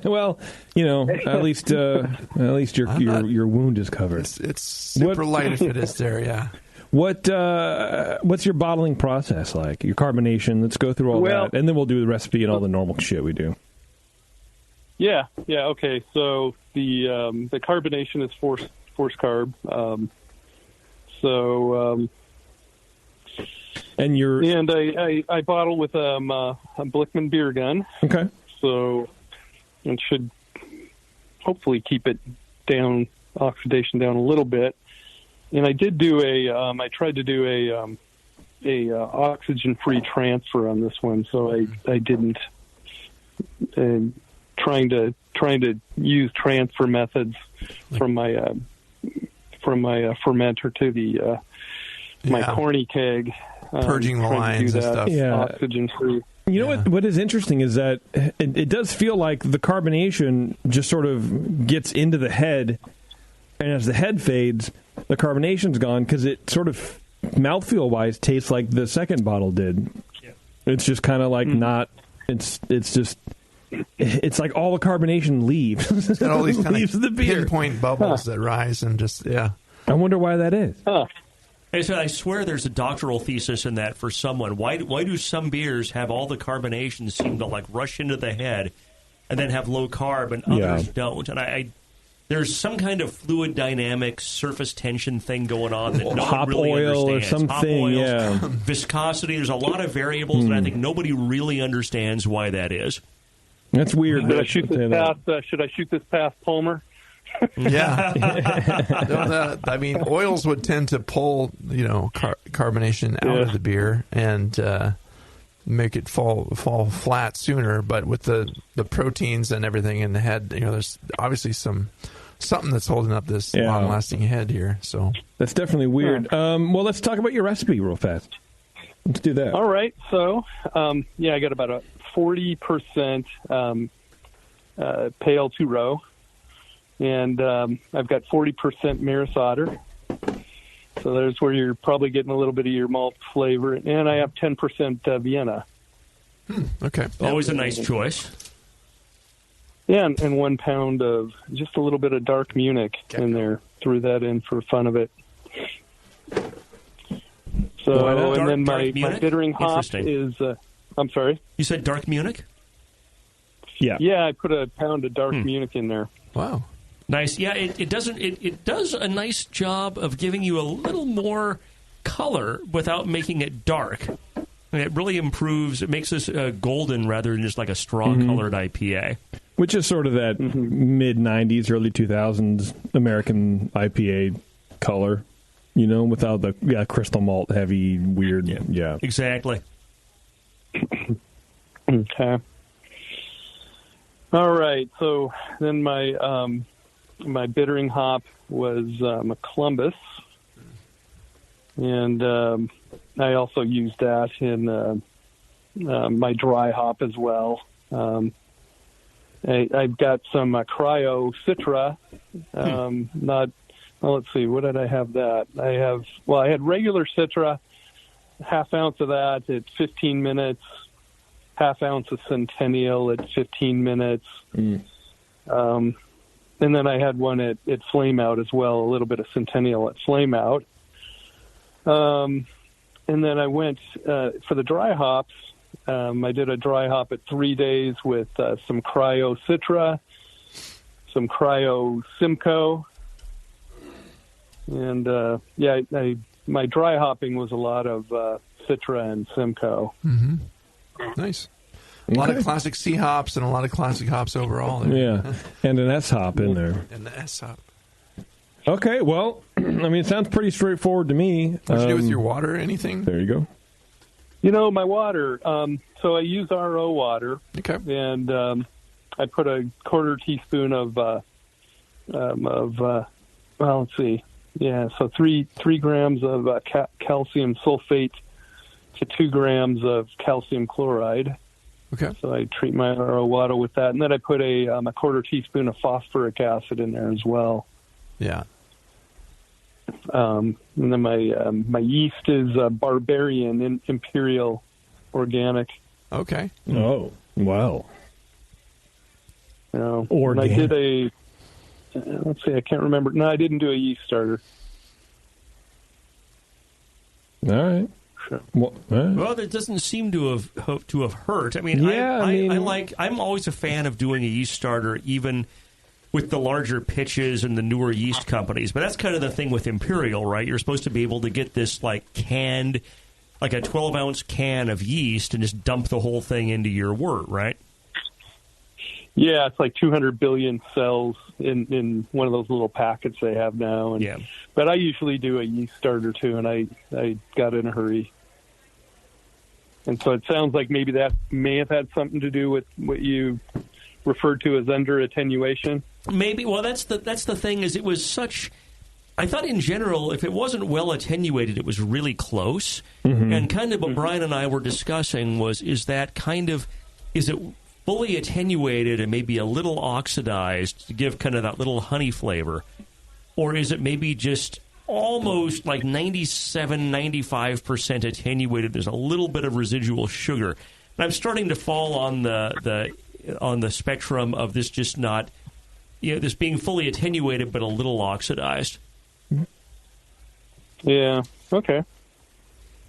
Well, at least your wound is covered. It's super light if it is there. Yeah. What's your bottling process like? Your carbonation. Let's go through all that, and then we'll do the recipe and all the normal shit we do. Yeah. Okay. So the carbonation is forced carb. And I bottle with a Blickman beer gun. Okay. So it should hopefully keep it down, oxidation down a little bit. And I did do I tried to do a oxygen-free transfer on this one, so I didn't. Trying to use transfer methods from my fermenter to the my corny keg, purging the lines and stuff. Yeah, oxygen-free. You know what is interesting is that it does feel like the carbonation just sort of gets into the head, and as the head fades, the carbonation's gone because it sort of mouthfeel-wise tastes like the second bottle did. Yeah. It's just kind of like not. It's just. It's like all the carbonation leaves. It's got all these kind leaves of the beer. pinpoint bubbles that rise and just I wonder why that is. Hey, so I swear there's a doctoral thesis in that for someone. Why do some beers have all the carbonation seem to like rush into the head and then have low carb and others don't? And I there's some kind of fluid dynamics, surface tension thing going on that no hop one really oil understands. Or something, Hop oils, viscosity. There's a lot of variables, and I think nobody really understands why that is. That's weird. Should I shoot this past Palmer? Yeah. I mean, oils would tend to pull, carbonation out of the beer and make it fall flat sooner. But with the proteins and everything in the head, there's obviously something that's holding up this long-lasting head here. So that's definitely weird. Well, let's talk about your recipe real fast. Let's do that. All right. So, I got about a 40% pale 2-row, and I've got 40% Maris Otter. So there's where you're probably getting a little bit of your malt flavor, and I have 10% Vienna. Okay, always a nice choice. Yeah, and 1 pound of just a little bit of dark Munich in there. Threw that in for fun of it. So, and then my bittering hop is. I'm sorry? You said dark Munich? Yeah. Yeah, I put a pound of dark Munich in there. Wow. Nice. Yeah, it does a nice job of giving you a little more color without making it dark. It really improves. It makes this golden rather than just like a straw-colored IPA. Which is sort of that mid-'90s, early 2000s American IPA color, without the crystal malt heavy, weird. Yeah. Exactly. Okay. All right. So then my bittering hop was a Columbus, and I also used that in my dry hop as well. I've got some Cryo Citra. Let's see. What did I have that? I had regular Citra, half ounce of that at 15 minutes, half ounce of Centennial at 15 minutes. And then I had one at Flame Out as well, a little bit of Centennial at Flame Out. And then I went for the dry hops. I did a dry hop at 3 days with some Cryo Citra, some Cryo Simcoe. And, my dry hopping was a lot of Citra and Simcoe. Mm-hmm. Nice. A lot of classic C hops and a lot of classic hops overall there. Yeah, and an S hop in there. And the S hop. Okay, well, it sounds pretty straightforward to me. What you do with your water or anything? There you go. My water, so I use RO water. Okay. And I put a quarter teaspoon of let's see. Yeah, so 3 grams of calcium sulfate to 2 grams of calcium chloride. Okay. So I treat my RO water with that, and then I put a quarter teaspoon of phosphoric acid in there as well. Yeah. And then my yeast is Barbarian Imperial Organic. Okay. Oh, wow. Organic. I did let's see, I can't remember. No, I didn't do a yeast starter. All right. Well, it doesn't seem to have hurt. I mean, I'm always a fan of doing a yeast starter, even with the larger pitches and the newer yeast companies. But that's kind of the thing with Imperial, right? You're supposed to be able to get this canned, like a 12-ounce can of yeast and just dump the whole thing into your wort, right? Yeah, it's like 200 billion cells in one of those little packets they have now. And, but I usually do a yeast starter, too, and I got in a hurry. And so it sounds like maybe that may have had something to do with what you referred to as under attenuation. Maybe. Well, that's the thing is it was such... I thought in general, if it wasn't well attenuated, it was really close. Mm-hmm. And kind of what Brian and I were discussing is it fully attenuated and maybe a little oxidized to give kind of that little honey flavor? Or is it maybe just almost like 97, 95% attenuated? There's a little bit of residual sugar. And I'm starting to fall on the spectrum of this just not, this being fully attenuated but a little oxidized. Yeah, okay.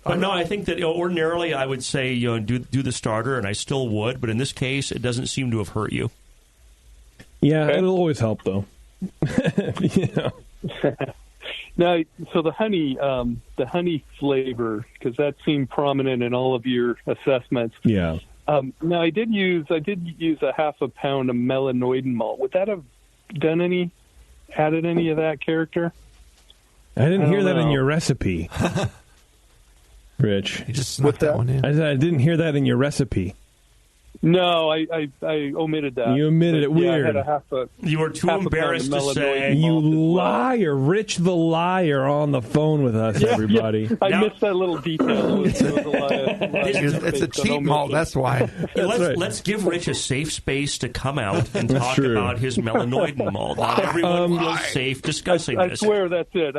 But no, I think that ordinarily I would say do the starter, and I still would. But in this case, it doesn't seem to have hurt you. Yeah, it'll always help though. Now, so the honey flavor, because that seemed prominent in all of your assessments. Yeah. Now I did use a half a pound of melanoidin malt. Would that have added any of that character? I didn't hear that in your recipe. Rich. You just snuck that one in. I didn't hear that in your recipe. No, I omitted that. You omitted it. Weird. I had you were too embarrassed to say. You liar. Rich the liar on the phone with us, everybody. Yeah. I missed that little detail. It's a cheap malt, that's why. Let's give Rich a safe space to come out and talk about his melanoidin malt. Not everyone feels safe discussing this. I swear that's it.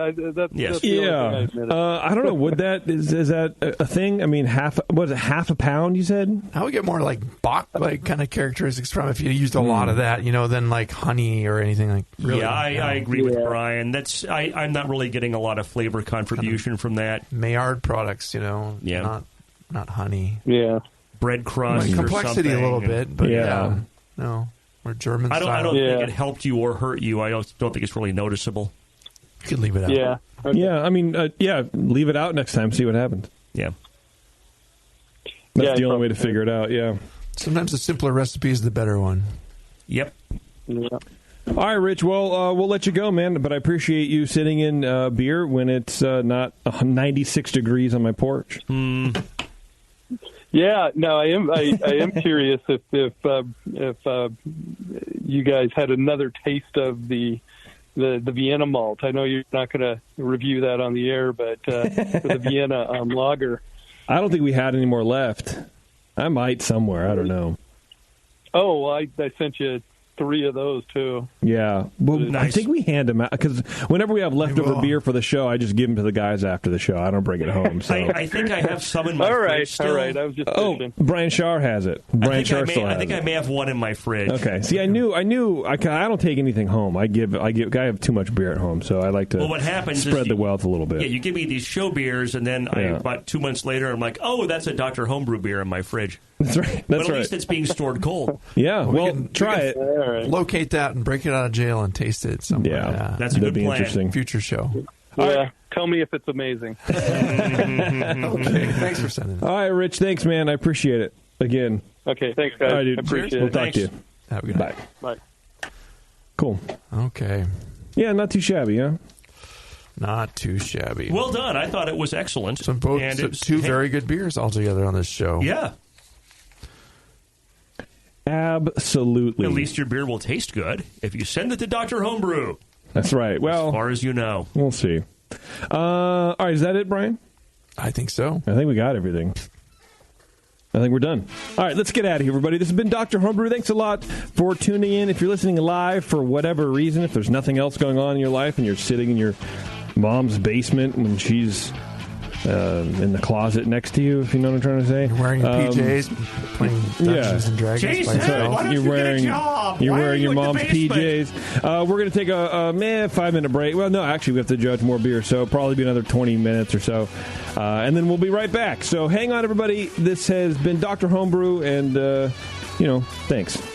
Yes. That's I don't know. Is that a thing? I mean, half a pound, you said? I would get more like Bach kind of characteristics from if you used a lot of that, than like honey or anything like. Really, I agree with Brian. I'm not really getting a lot of flavor contribution from that. Maillard products, not honey. Yeah, bread crust, complexity or a little bit, but no, or German. I don't think it helped you or hurt you. I don't think it's really noticeable. You could leave it out. Yeah, okay. Yeah. I mean, leave it out next time. See what happens. Yeah, that's the only way to figure it out. Yeah. Sometimes the simpler recipe is the better one. Yep. Yeah. All right, Rich. Well, we'll let you go, man. But I appreciate you sitting in beer when it's not 96 degrees on my porch. Yeah. No, I am curious if you guys had another taste of the Vienna malt. I know you're not going to review that on the air, but the Vienna lager. I don't think we had any more left. I might somewhere. I don't know. Oh, well, I sent you 3 of those, too. Yeah. Well, nice. I think we hand them out, because whenever we have leftover beer for the show, I just give them to the guys after the show. I don't bring it home. So. I think I have some in my fridge still. All right. I was just fishing. Brian Shar has it. I think I may have one in my fridge. Okay. See, I knew. I don't take anything home. I have too much beer at home, so I like to what happens spread the wealth a little bit. Yeah, you give me these show beers, and then about 2 months later, I'm like, oh, that's a Dr. Homebrew beer in my fridge. That's right. But at least it's being stored cold. Yeah. Try it. Right. Locate that and break it out of jail and taste it somewhere. Yeah. That's a good plan. Interesting. Future show. Yeah. Tell me if it's amazing. Okay. Thanks for sending it. All right, Rich. Thanks, man. I appreciate it. Again. Okay. Thanks, guys. All right, dude. I appreciate We'll it. talk to you. Have a good night. Bye. Cool. Okay. Yeah, not too shabby, huh? Not too shabby. Well done. I thought it was excellent. Two very good beers altogether on this show. Yeah. Absolutely. At least your beer will taste good if you send it to Dr. Homebrew. That's right. Well, as far as you know. We'll see. All right, is that it, Brian? I think so. I think we got everything. I think we're done. All right, let's get out of here, everybody. This has been Dr. Homebrew. Thanks a lot for tuning in. If you're listening live for whatever reason, if there's nothing else going on in your life and you're sitting in your mom's basement when she's in the closet next to you, if you know what I'm trying to say. You're wearing your PJs, playing Dungeons and Dragons. Jason, by yourself. why don't you get a job? You're Why wearing are your you in mom's the basement? PJs. We're going to take a 5-minute break. Well, no, actually, we have to judge more beer, so probably be another 20 minutes or so. And then we'll be right back. So hang on, everybody. This has been Dr. Homebrew, and, thanks.